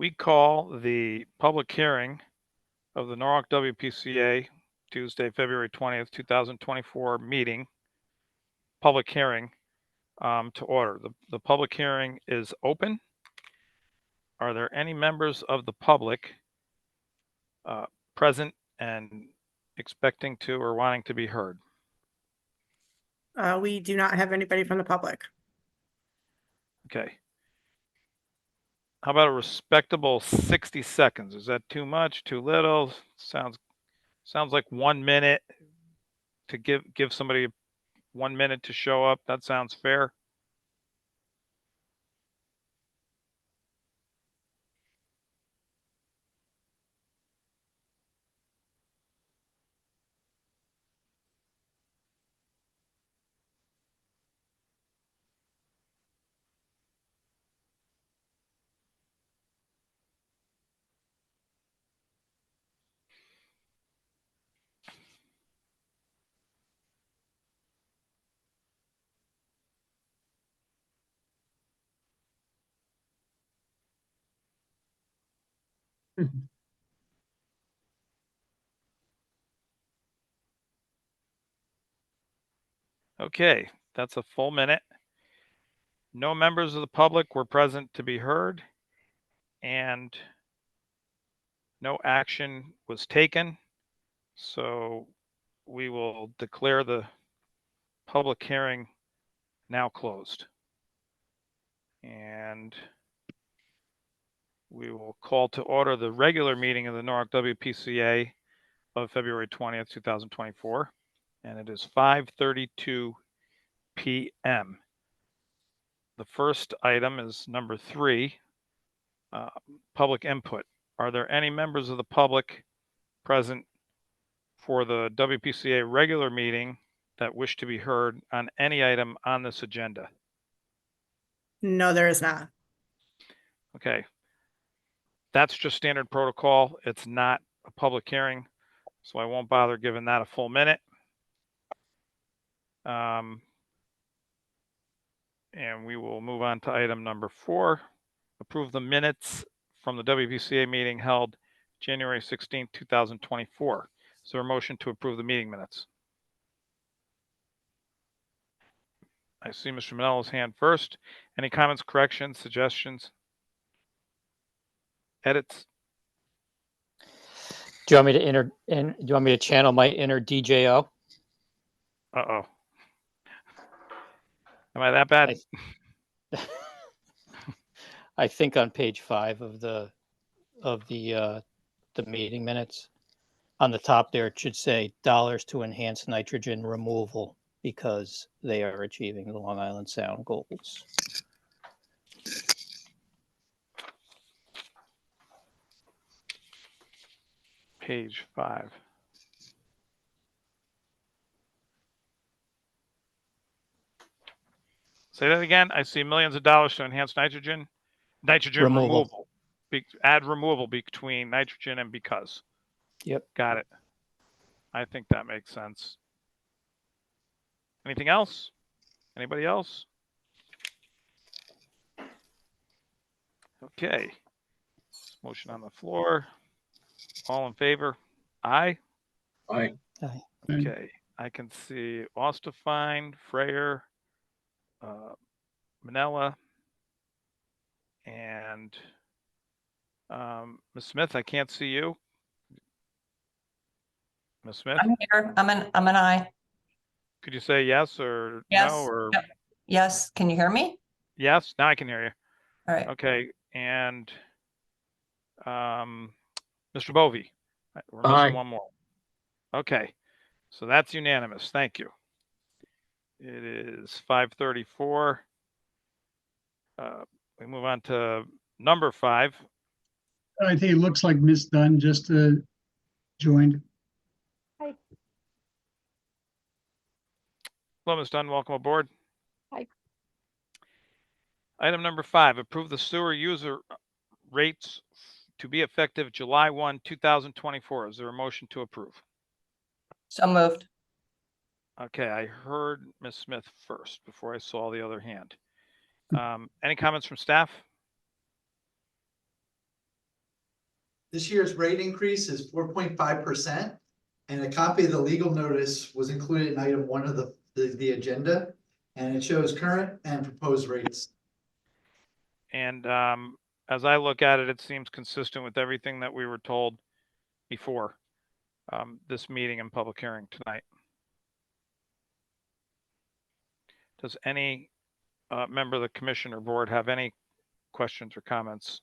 we call the public hearing of the Norwalk WPCA Tuesday, February 20th, 2024 meeting, public hearing to order. The public hearing is open. Are there any members of the public present and expecting to or wanting to be heard? We do not have anybody from the public. Okay. How about a respectable 60 seconds? Is that too much, too little? Sounds like 1 minute to give somebody 1 minute to show up. That sounds fair. Okay, that's a full minute. No members of the public were present to be heard, and no action was taken. So we will declare the public hearing now closed. And we will call to order the regular meeting of the Norwalk WPCA of February 20th, 2024. And it is 5:32 p.m. The first item is number 3, public input. Are there any members of the public present for the WPCA regular meeting that wish to be heard on any item on this agenda? No, there is not. Okay. That's just standard protocol. It's not a public hearing, so I won't bother giving that a full minute. And we will move on to item number 4, approve the minutes from the WPCA meeting held January 16, 2024. Is there a motion to approve the meeting minutes? I see Mr. Manella's hand first. Any comments, corrections, suggestions, edits? Do you want me to do you want me to channel my inner DJO? Uh-oh. Am I that bad? I think on page 5 of the meeting minutes, on the top there, it should say dollars to enhance nitrogen removal because they are achieving the Long Island Sound goals. Page 5. Say that again. I see millions of dollars to enhance nitrogen removal. Add removal between nitrogen and because. Yep. Got it. I think that makes sense. Anything else? Anybody else? Okay. Motion on the floor. All in favor? Aye. Aye. Aye. Okay. I can see Ostafine, Freyer, Manella, and Ms. Smith. I can't see you. Ms. Smith? I'm here. I'm an aye. Could you say yes or Yes. no? Or Yep. Yes. Can you hear me? yes? Now I can hear you. All right. Okay. And Mr. Bovee, we're Aye. missing one more. Okay. So that's unanimous. Thank you. It is 5:34. We move on to number 5. I think it looks like Miss Dunn just joined. Hello, Ms. Dunn. Welcome aboard. Hi. Item number 5, approve the sewer user rates to be effective July 1, 2024. Is there a motion to approve? So moved. Okay, I heard Ms. Smith first before I saw the other hand. Any comments from staff? This year's rate increase is 4.5%. And a copy of the legal notice was included in item 1 of the agenda. And it shows current and proposed rates. And as I look at it, it seems consistent with everything that we were told before this meeting and public hearing tonight. Does any member of the commission or board have any questions or comments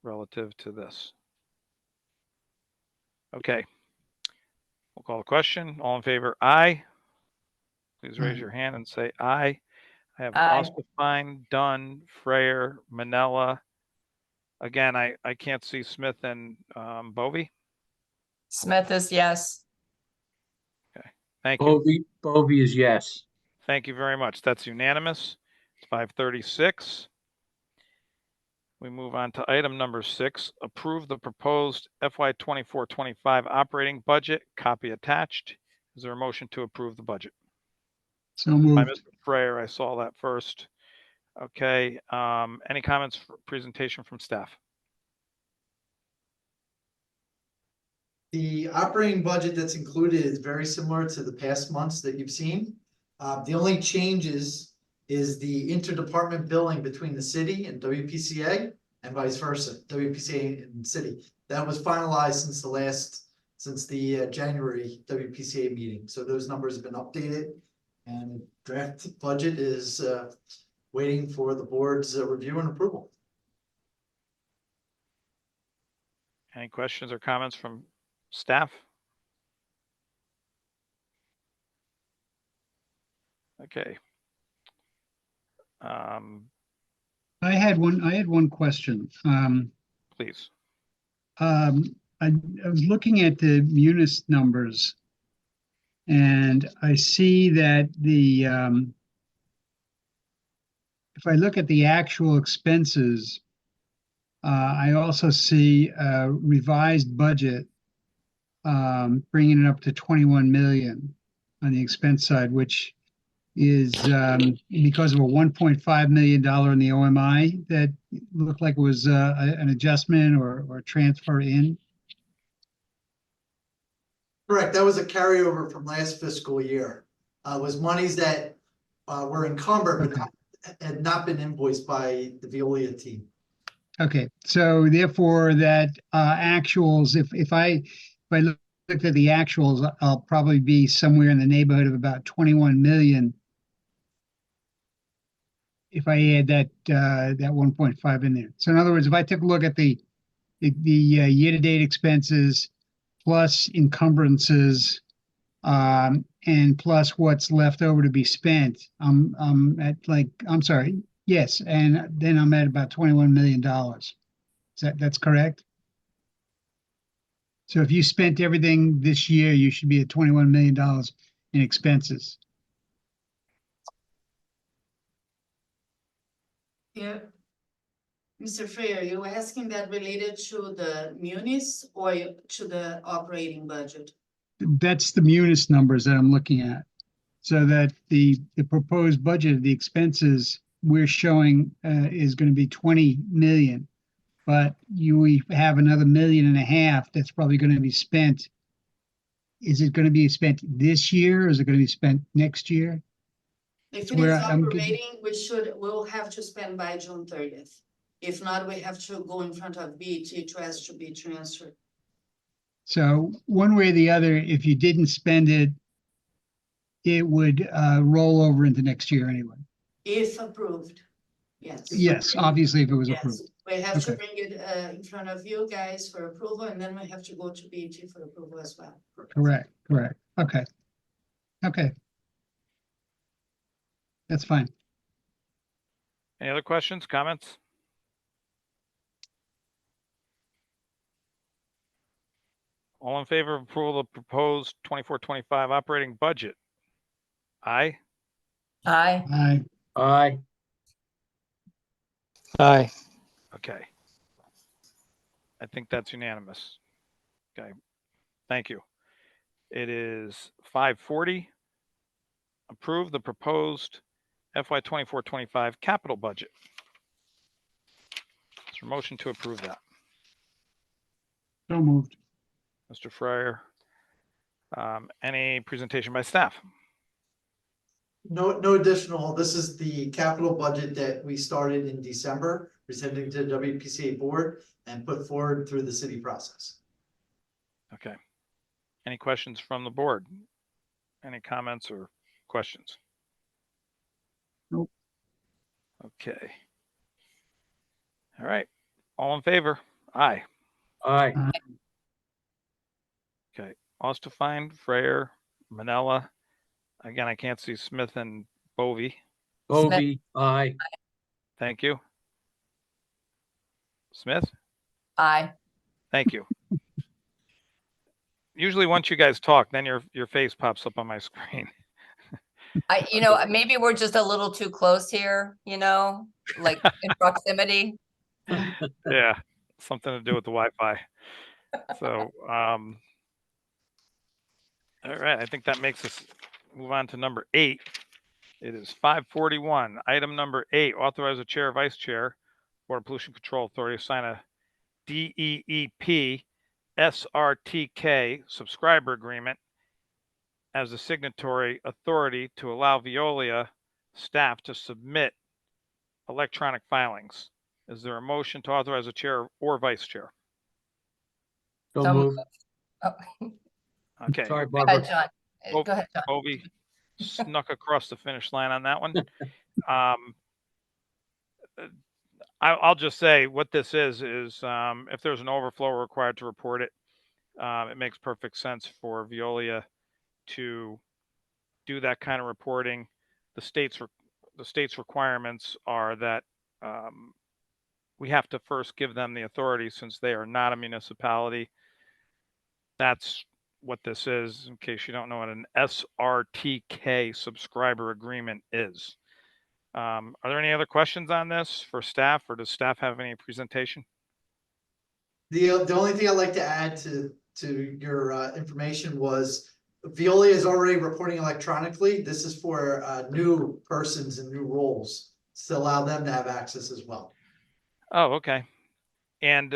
relative to this? Okay. We'll call the question. All in favor, aye. Please raise Aye. your hand and say aye. I have Aye. Ostafine, Dunn, Frayer, Manella. Again, I can't see Smith and Bovee. Smith is yes. Thank you. Bovee is yes. Thank you very much. That's unanimous. It's 5:36. We move on to item number 6, approve the proposed FY 24-25 operating budget, copy attached. Is there a motion to approve the budget? So By moved. Mr. Frayer, I saw that first. Okay, any comments for presentation from staff? The operating budget that's included is very similar to the past months that you've seen. The only changes is the interdepartment billing between the city and WPCA and vice versa, WPCA and city. That was finalized since the January WPCA meeting. So those numbers have been updated and draft budget is waiting for the board's review and approval. Any questions or comments from staff? Okay. I had one question. Please. I was looking at the Munis numbers. And I see that if I look at the actual expenses, I also see a revised budget bringing it up to 21 million on the expense side, which is because of a $1.5 million in the OMI that looked like it was an adjustment or a transfer in. Correct, that was a carryover from last fiscal year. Was monies that were encumbered but had not been invoiced by the Veolia team. Okay, so therefore that actuals, if I looked at the actuals, I'll probably be somewhere in the neighborhood of about 21 million. If I add that 1.5 in there. So in other words, if I took a look at the year-to-date expenses plus encumbrances and plus what's left over to be spent, I'm at yes, and then I'm at about $21 million. That's correct? So if you spent everything this year, you should be at $21 million in expenses. Yeah. Mr. Freer, you asking that related to the munis or to the operating budget? That's the Munis numbers that I'm looking at. So that the proposed budget of the expenses we're showing is going to be 20 million. But we have another $1.5 million that's probably going to be spent. Is it going to be spent this year or is it going to be spent next year? If That's it where is I'm operating, we'll have to spend by June 30th. If not, we have to go in front of BET to ask to be transferred. So one way or the other, if you didn't spend it, it would roll over into next year anyway. If approved, yes. Yes, obviously if it was Yes, approved. we have to Okay. bring it in front of you guys for approval, and then we have to go to BET for approval as well. Correct. Okay. That's fine. Any other questions, comments? All in favor of approval of the proposed 24-25 operating budget? Aye. Aye. Aye. Aye. Okay. I think that's unanimous. Okay. Thank you. It is 5:40. Approve the proposed FY 24-25 capital budget. Is there a motion to approve that? So moved. Mr. Fryer. Any presentation by staff? No additional, this is the capital budget that we started in December, presenting to the WPCA board and put forward through the city process. Okay. Any questions from the board? Any comments or questions? Nope. Okay. All right. All in favor? Aye. Aye. Okay. Ostafine, Frayer, Manella. Again, I can't see Smith and Bovee. Bovee, aye. Thank you. Smith? Aye. Thank you. Usually once you guys talk, then your face pops up on my screen. Maybe we're just a little too close here, like in proximity. Yeah, something to do with the Wi-Fi. So, all right, I think that makes us move on to number 8. It is 5:41. Item number 8, authorize the chair or vice chair, Board of Pollution Control Authority to sign a DEEP SRTK subscriber agreement as the signatory authority to allow Veolia staff to submit electronic filings. Is there a motion to authorize the chair or vice chair? So So moved. Oh, Okay, Sorry, Go ahead, Barbara. John. Oh, Go ahead, John. Bovee snuck across the finish line on that one. I'll just say what this is if there's an overflow required to report it, it makes perfect sense for Veolia to do that kind of reporting. The state's requirements are that we have to first give them the authority since they are not a municipality. That's what this is, in case you don't know what an SRTK subscriber agreement is. Are there any other questions on this for staff, or does staff have any presentation? The only thing I'd like to add to your information was Veolia is already reporting electronically. This is for new persons and new roles to allow them to have access as well. Oh, okay. And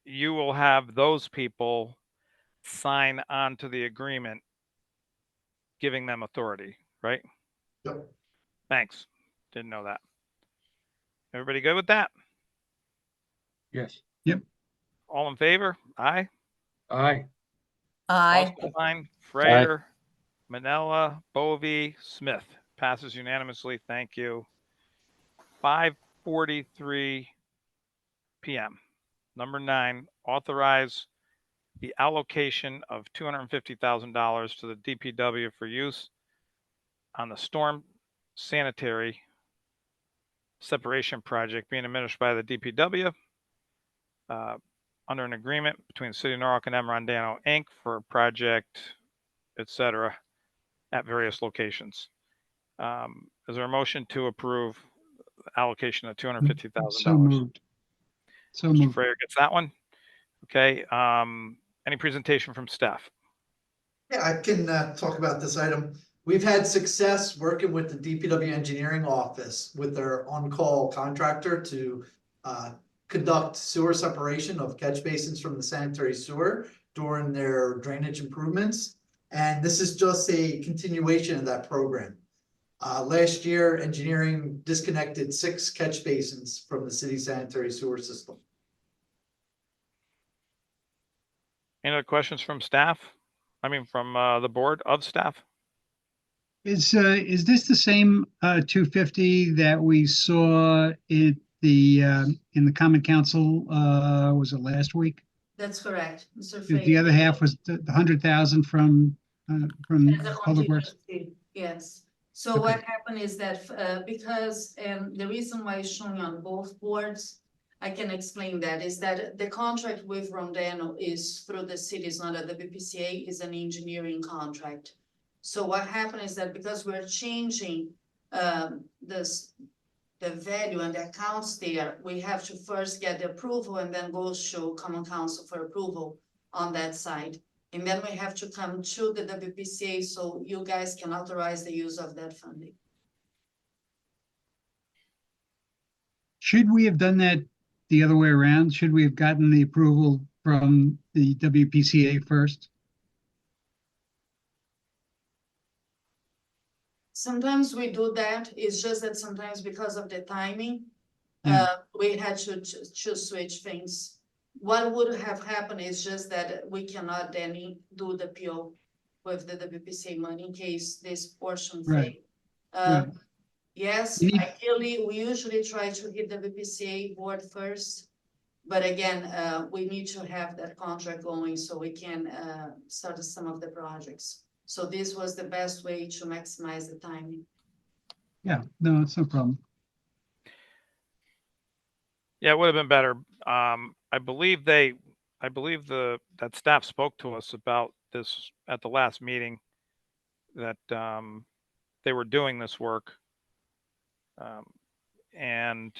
you will have those people sign on to the agreement, giving them authority, right? Yep. Thanks. Didn't know that. Everybody good with that? Yes. All in favor? Aye. Aye. Aye. Ostafine, Frayer, Manella, Bovee, Smith. Passes unanimously. Thank you. 5:43 p.m. Number 9, authorize the allocation of $250,000 to the DPW for use on the storm sanitary separation project being administered by the DPW under an agreement between the City of Norwalk and M. Rondano Inc. for a project, etc., at various locations. Is there a motion to approve allocation of $250,000? So moved. So Mr. moved. Frayer gets that one. Okay. Any presentation from staff? Yeah, I can talk about this item. We've had success working with the DPW engineering office with their on-call contractor to conduct sewer separation of catch basins from the sanitary sewer during their drainage improvements. And this is just a continuation of that program. Last year, engineering disconnected 6 catch basins from the city sanitary sewer system. Any other questions from staff? I mean, from the board of staff? Is this the same 250 that we saw in the Common Council, was it last week? That's correct, Mr. The other half was the 100,000 from As a Public Works? contingency, yes. So Okay. what happened is that because, and the reason why it's showing on both boards, I can explain that, is that the contract with Rondano is through the city, it's not a WPCA, is an engineering contract. So what happened is that because we're changing the value and the accounts there, we have to first get the approval and then goes to Common Council for approval on that side. And then we have to come to the WPCA so you guys can authorize the use of that funding. Should we have done that the other way around? Should we have gotten the approval from the WPCA first? Sometimes we do that, it's just that sometimes because of the timing, Yeah. we had to switch things. What would have happened is just that we cannot then do the PO with the WPCA money in case this portion Right. fail. Right. Yes, You need- ideally, we usually try to hit the WPCA board first. But again, we need to have that contract going so we can start some of the projects. So this was the best way to maximize the timing. Yeah, no, it's no problem. Yeah, it would have been better. I believe that staff spoke to us about this at the last meeting, that they were doing this work. And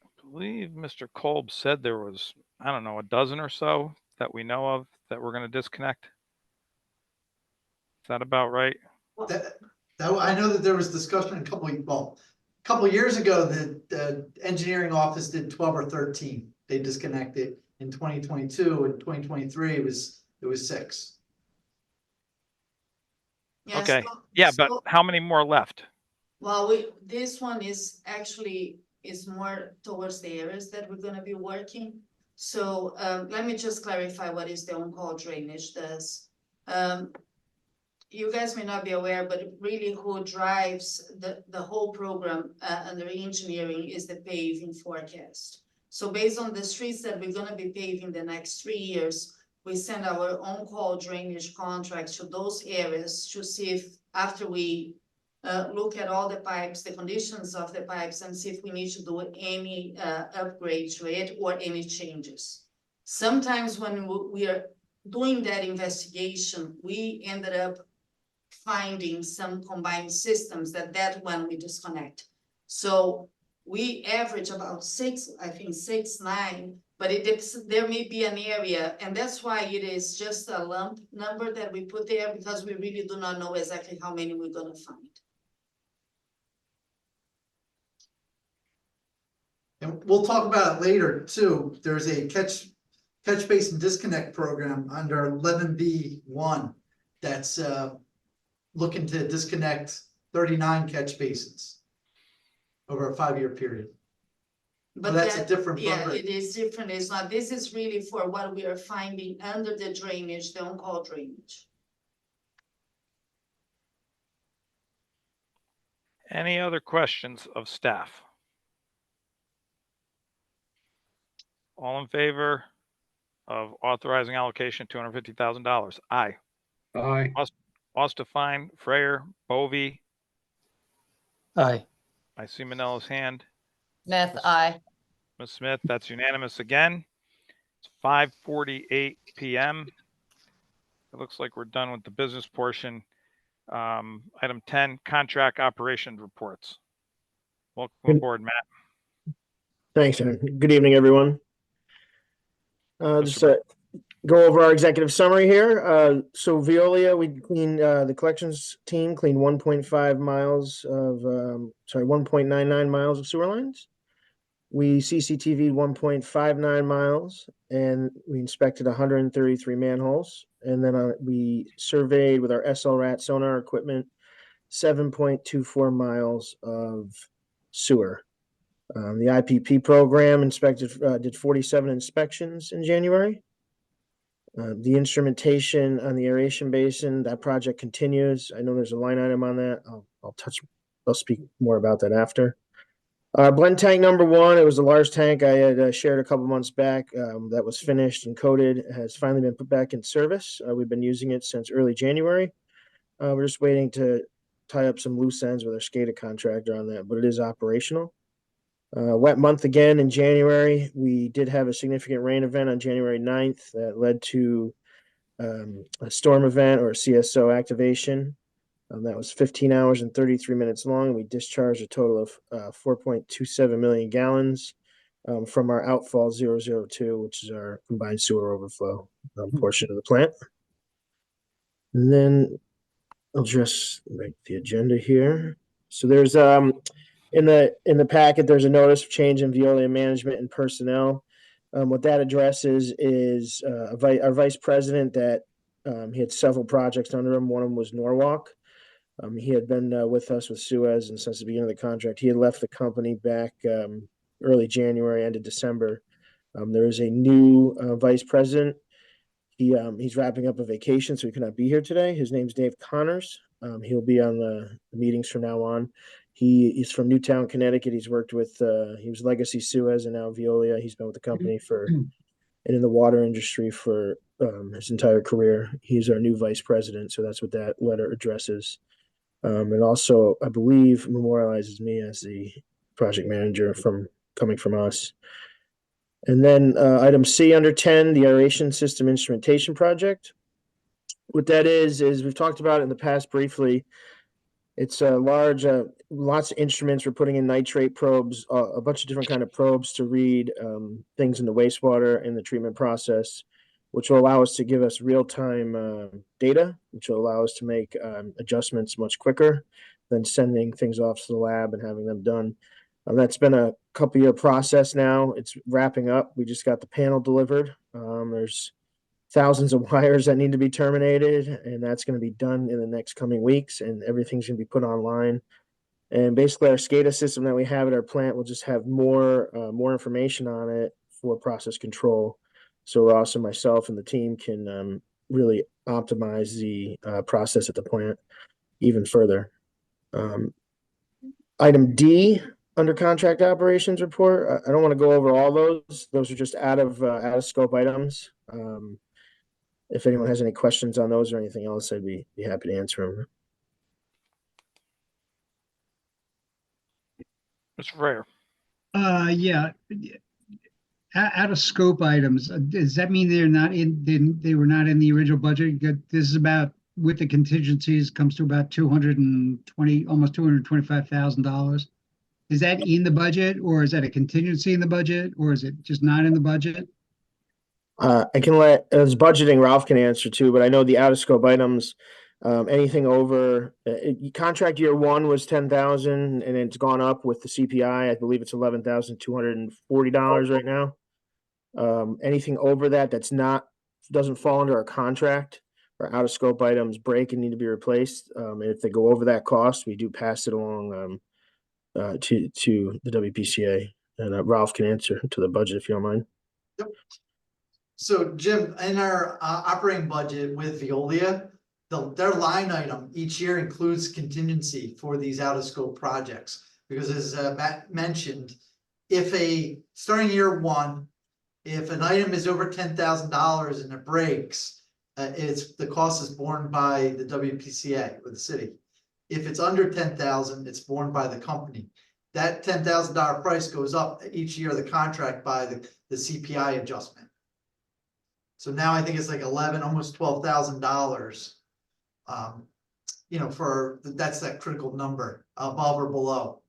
I believe Mr. Kolb said there was, I don't know, a dozen or so that we know of that we're going to disconnect. Is that about right? That, I know that there was discussion a couple years ago that the engineering office did 12 or 13. They disconnected in 2022 and 2023 it was 6. Yeah, Okay. so- Yeah, but so- how many more left? Well, this one is actually more towards the areas that we're gonna be working. So, let me just clarify what is the on-call drainage does. You guys may not be aware, but really who drives the whole program, under engineering is the paving forecast. So based on the streets that we're gonna be paving the next 3 years, we send our on-call drainage contracts to those areas to see if, after we look at all the pipes, the conditions of the pipes, and see if we need to do any upgrade to it or any changes. Sometimes when we are doing that investigation, we ended up finding some combined systems that when we disconnect. So we average about 6, I think 6, 9, but there may be an area, and that's why it is just a lump number that we put there, because we really do not know exactly how many we're gonna find. And we'll talk about it later too. There's a catch basin disconnect program under 11B1 that's looking to disconnect 39 catch basins over a 5-year period. But that's a that- different Yeah, program. it is different. It's not, this is really for what we are finding under the drainage, the on-call drainage. Any other questions of staff? All in favor of authorizing allocation $250,000? Aye. Aye. Ostafine, Freyer, Bovee. Aye. I see Manella's hand. Smith, aye. Ms. Smith, that's unanimous again. It's 5:48 PM. It looks like we're done with the business portion. Item 10, contract operations reports. Welcome aboard, Matt. Thanks, Aaron. Good evening, everyone. Just go over our executive summary here. So Veolia, we cleaned, the collections team cleaned 1.5 miles of, 1.99 miles of sewer lines. We CCTV'd 1.59 miles and we inspected 133 manholes. And then we surveyed with our SLRAT sonar equipment 7.24 miles of sewer. The IPP program did 47 inspections in January. The instrumentation on the aeration basin, that project continues. I know there's a line item on that. I'll speak more about that after. Blend tank number 1, it was a large tank I had shared a couple months back that was finished and coated, has finally been put back in service. We've been using it since early January. We're just waiting to tie up some loose ends with our SCADA contractor on that, but it is operational. Wet month again in January. We did have a significant rain event on January 9th that led to a storm event or CSO activation. That was 15 hours and 33 minutes long. We discharged a total of 4.27 million gallons from our outfall 002, which is our combined sewer overflow portion of the plant. And then I'll just write the agenda here. So there's In the packet, there's a notice of change in Veolia management and personnel. What that addresses is our vice president that he had several projects under him. One of them was Norwalk. He had been with us with Suez and since the beginning of the contract. He had left the company back early January, end of December. There is a new vice president. He's wrapping up a vacation, so he cannot be here today. His name's Dave Connors. He'll be on the meetings from now on. He's from Newtown, Connecticut. He's worked with he was Legacy Suez and now Veolia. He's been with the company for and in the water industry for his entire career. He's our new vice president, so that's what that letter addresses. And also, I believe, memorializes me as the project manager coming from us. And then item C under 10, the aeration system instrumentation project. What that is we've talked about it in the past briefly. It's a large, lots of instruments. We're putting in nitrate probes, a bunch of different kind of probes to read things in the wastewater in the treatment process, which will allow us to give us real-time data, which will allow us to make adjustments much quicker than sending things off to the lab and having them done. That's been a couple-year process now. It's wrapping up. We just got the panel delivered. There's thousands of wires that need to be terminated, and that's going to be done in the next coming weeks, and everything's going to be put online. And basically, our SCADA system that we have at our plant will just have more information on it for process control. So Ross and myself and the team can really optimize the process at the plant even further. Item D under contract operations report. I don't want to go over all those. Those are just out of scope items. If anyone has any questions on those or anything else, I'd be happy to answer them. Mr. Freya. Yeah. Out of scope items, does that mean they're not in, they were not in the original budget? This is about, with the contingencies, comes to about almost $225,000. Is that in the budget, or is that a contingency in the budget, or is it just not in the budget? I can as budgeting, Ralph can answer too, but I know the out of scope items, anything over contract year one was 10,000 and it's gone up with the CPI. I believe it's $11,240 right now. Anything over that doesn't fall under our contract or out of scope items break and need to be replaced. And if they go over that cost, we do pass it along to the WPCA, and Ralph can answer to the budget if you don't mind. Yep. So Jim, in our operating budget with Veolia, their line item each year includes contingency for these out of scope projects. Because as Matt mentioned, starting year one, if an item is over $10,000 and it breaks, the cost is borne by the WPCA or the city. If it's under 10,000, it's borne by the company. That $10,000 price goes up each year of the contract by the CPI adjustment. So now I think it's like almost $12,000. That's that critical number above or below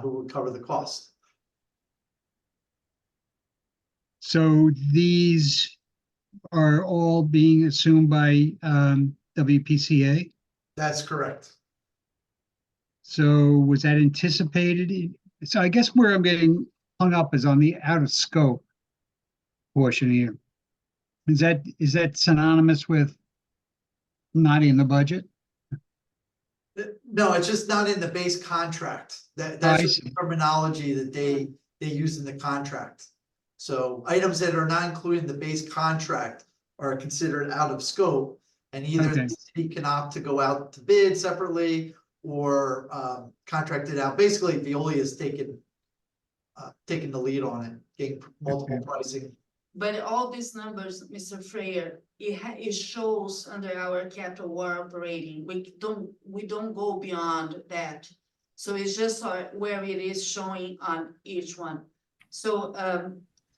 who would cover the cost. So these are all being assumed by WPCA? That's correct. So was that anticipated? So I guess where I'm getting hung up is on the out of scope portion here. Is that synonymous with not in the budget? No, it's just not in the base contract. That's just the terminology that they use in the contract. So items that are not included in the base contract are considered out of scope, and either the city can opt to go out to bid separately or contract it out. Basically, Veolia is taking the lead on it, getting multiple pricing. But all these numbers, Mr. Freyer, it shows under our capital war operating. We don't go beyond that. So it's just where it is showing on each one. So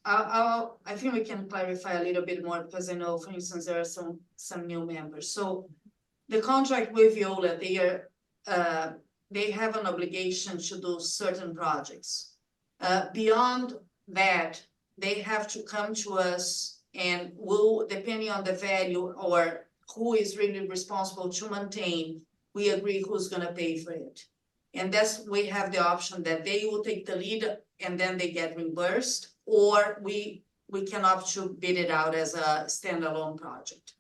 I think we can clarify a little bit more, because I know, for instance, there are some new members. So the contract with Veolia, they have an obligation to do certain projects. Beyond that, they have to come to us, and we'll, depending on the value or who is really responsible to maintain, we agree who's going to pay for it. And that's, we have the option that they will take the lead and then they get reimbursed, or we can opt to bid it out as a standalone project.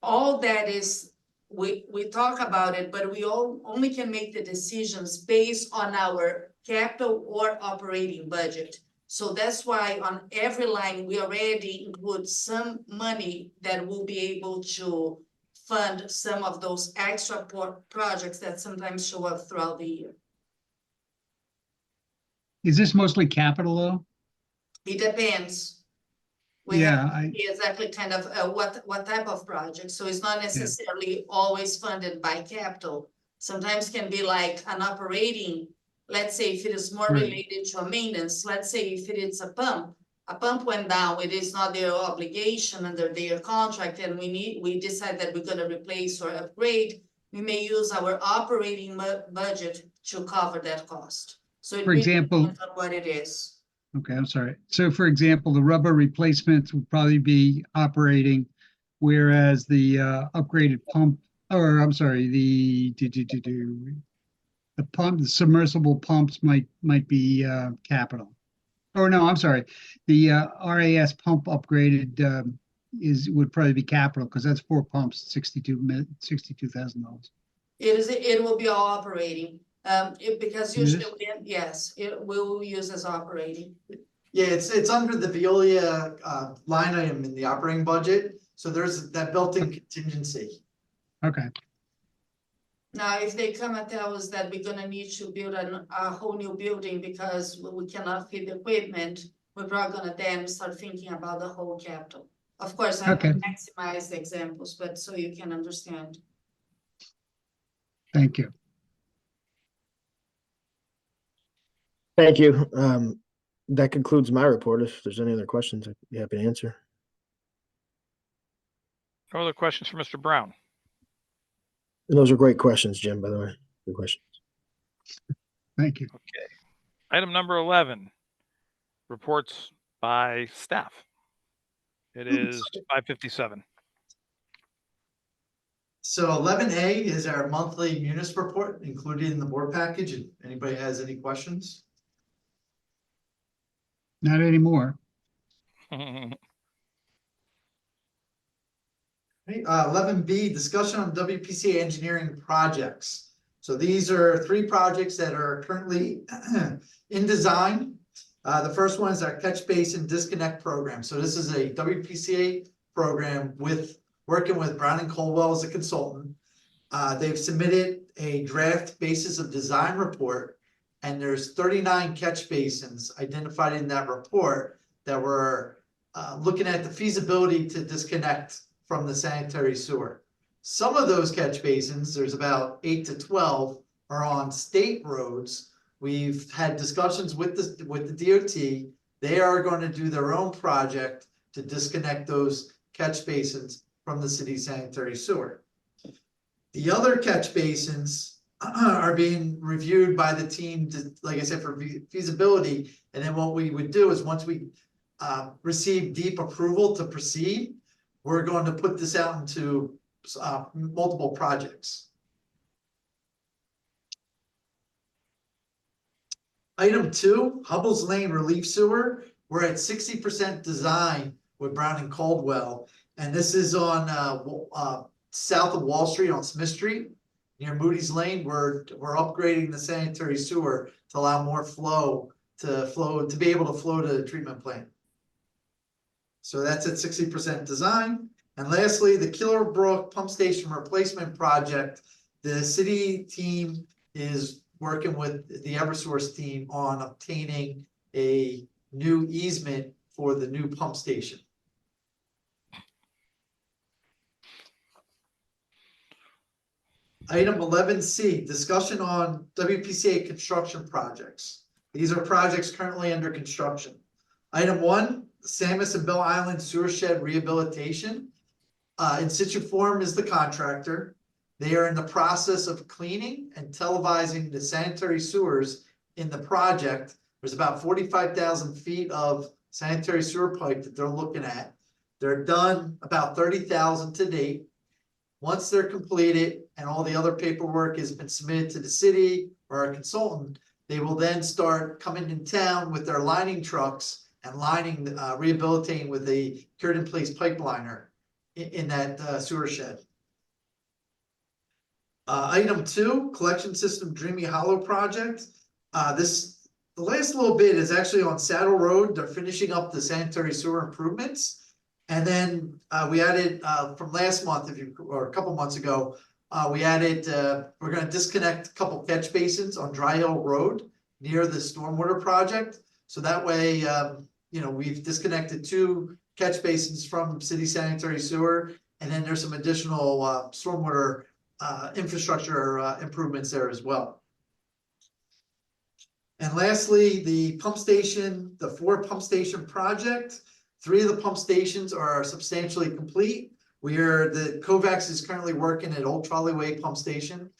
All that is, we talk about it, but we only can make the decisions based on our capital or operating budget. So that's why on every line, we already include some money that will be able to fund some of those extra projects that sometimes show up throughout the year. Is this mostly capital though? It depends. We Yeah, have to see exactly kind of what type of project. So it's not necessarily always funded by capital. Sometimes can be like an operating, let's say if it is more Right. related to a maintenance, let's say if it is a pump went down, it is not their obligation under their contract, and we decide that we're gonna replace or upgrade, we may use our operating budget to cover that cost. So it For really example- depends on what it is. okay, I'm sorry. So for example, the rubber replacements would probably be operating, whereas the upgraded pump, or I'm sorry, the pump, the submersible pumps might be capital. Or no, I'm sorry, the RAS pump upgraded would probably be capital, because that's 4 pumps, $62,000. It will be all operating, because It is? usually, yes, it will use as operating. Yeah, it's under the Veolia line item in the operating budget, so there's that built-in contingency. Okay, Now, if they come and tell us that we're gonna need to build a whole new building because we cannot fit the equipment, we're probably gonna then start thinking about the whole capital. Of course, I Okay. maximize the examples, but so you can understand. thank you. Thank you. That concludes my report. If there's any other questions, I'd be happy to answer. No other questions for Mr. Brown? And those are great questions, Jim, by the way. Good questions. Thank you. Okay. Item number 11, reports by staff. It is 5:57. So 11A is our monthly munis report included in the board package. If anybody has any questions? Not anymore. Okay, 11B, discussion on WPCA engineering projects. So these are 3 projects that are currently in design. The first one is our catch basin disconnect program. So this is a WPCA program working with Brown and Caldwell as a consultant. They've submitted a draft basis of design report, and there's 39 catch basins identified in that report that we're looking at the feasibility to disconnect from the sanitary sewer. Some of those catch basins, there's about 8 to 12, are on state roads. We've had discussions with the DOT. They are going to do their own project to disconnect those catch basins from the city sanitary sewer. The other catch basins are being reviewed by the team to, like I said, for feasibility. And then what we would do is once we receive deep approval to proceed, we're going to put this out into multiple projects. Item 2, Hubble's Lane Relief Sewer. We're at 60% design with Brown and Caldwell. And this is on south of Wall Street on Smith Street near Moody's Lane. We're upgrading the sanitary sewer to allow more flow to be able to flow to the treatment plant. So that's at 60% design. And lastly, the Killer Brook Pump Station Replacement Project. The city team is working with the Eversource team on obtaining a new easement for the new pump station. Item 11C, discussion on WPCA construction projects. These are projects currently under construction. Item 1, Samus and Bell Island Sewer Shed Rehabilitation. In situ form is the contractor. They are in the process of cleaning and televising the sanitary sewers in the project. There's about 45,000 feet of sanitary sewer pipe that they're looking at. They're done about 30,000 to date. Once they're completed and all the other paperwork has been submitted to the city or our consultant, they will then start coming in town with their lining trucks and lining, rehabilitating with a cured in place pipeliner in that sewer shed. Item 2, collection system Dreamy Hollow project. The last little bit is actually on Saddle Road. They're finishing up the sanitary sewer improvements. And then we added from last month, or a couple months ago, we added, we're gonna disconnect a couple catch basins on Dry Hill Road near the stormwater project. So that way, we've disconnected 2 catch basins from city sanitary sewer. And then there's some additional stormwater infrastructure improvements there as well. And lastly, the pump station, the 4 pump station project, 3 of the pump stations are substantially complete. The Kovacs is currently working at Old Trolley Way Pump Station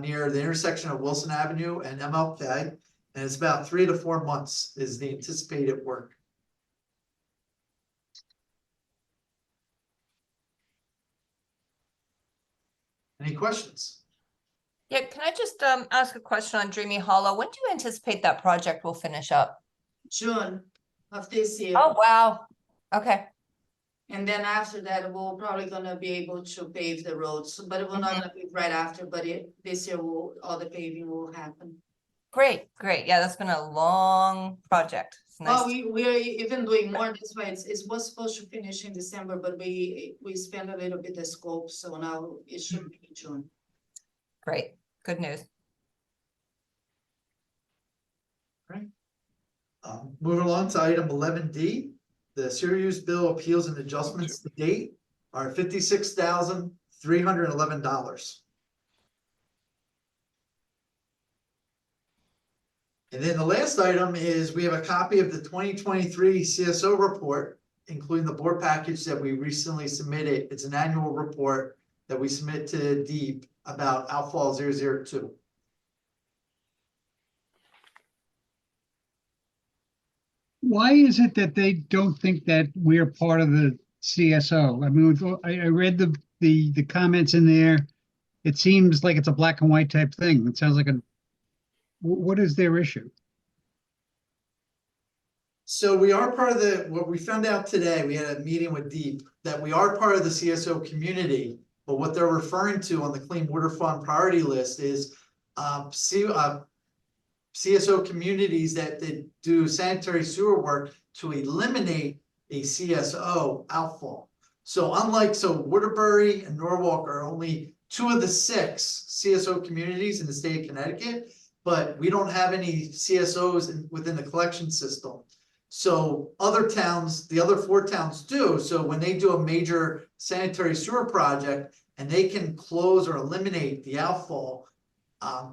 near the intersection of Wilson Avenue and MLK. And it's about 3 to 4 months is the anticipated work. Any questions? Yeah, can I just ask a question on Dreamy Hollow? When do you anticipate that project will finish up? June of this year. Oh, wow. Okay, And then after that, we're probably gonna be able to pave the roads, but it will not gonna be right after, but this year all the paving will happen. great, great. Yeah, that's been a long project. It's nice. Oh, we are even doing more. That's why it was supposed to finish in December, but we spent a little bit the scope, so now it should be June. Great, good news. Moving along to item 11D, the sewer use bill appeals and adjustments to date are $56,311. And then the last item is we have a copy of the 2023 CSO report, including the board package that we recently submitted. It's an annual report that we submit to DEEP about outfall 002. Why is it that they don't think that we're part of the CSO? I mean, I read the comments in there. It seems like it's a black and white type thing. It sounds like what is their issue? So we are part of what we found out today, we had a meeting with DEEP, that we are part of the CSO community, but what they're referring to on the Clean Water Fund priority list is CSO communities that do sanitary sewer work to eliminate a CSO outfall. So Waterbury and Norwalk are only 2 of the 6 CSO communities in the state of Connecticut, but we don't have any CSOs within the collection system. So other towns, the other 4 towns do. So when they do a major sanitary sewer project and they can close or eliminate the outfall,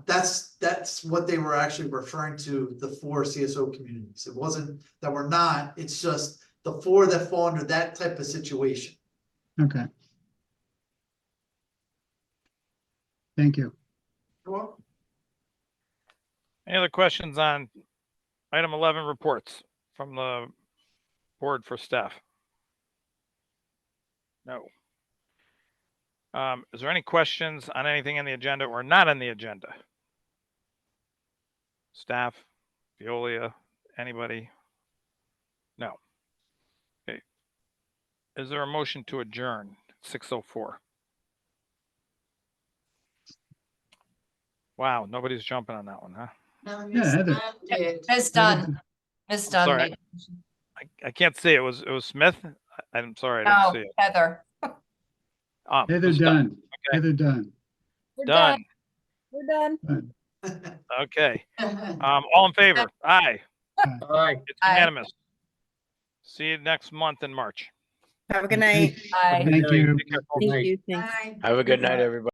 that's what they were actually referring to, the 4 CSO communities. It wasn't that we're not, it's just the 4 that fall under that type of situation. Okay. Thank you. You're welcome. Any other questions on item 11 reports from the board for staff? No. Is there any questions on anything on the agenda or not on the agenda? Staff, Veolia, anybody? No. Okay. Is there a motion to adjourn? 6:04. Wow, nobody's jumping on that one, huh? No, Yeah, Heather. Ms. Dunn, Ms. Dunn sorry. made a motion. I can't see it. Was Smith? I'm sorry, I No, didn't see it. Heather. Heather Ms. Dunn. Heather Dunn. We're Done. We're done. Okay. All in favor? Aye. Aye. It's Aye. unanimous. See you next month in March. Have a good night. Bye. Thank you. Take care, folks. Good night. Thank you. Thanks. Bye. Have a good night, everybody.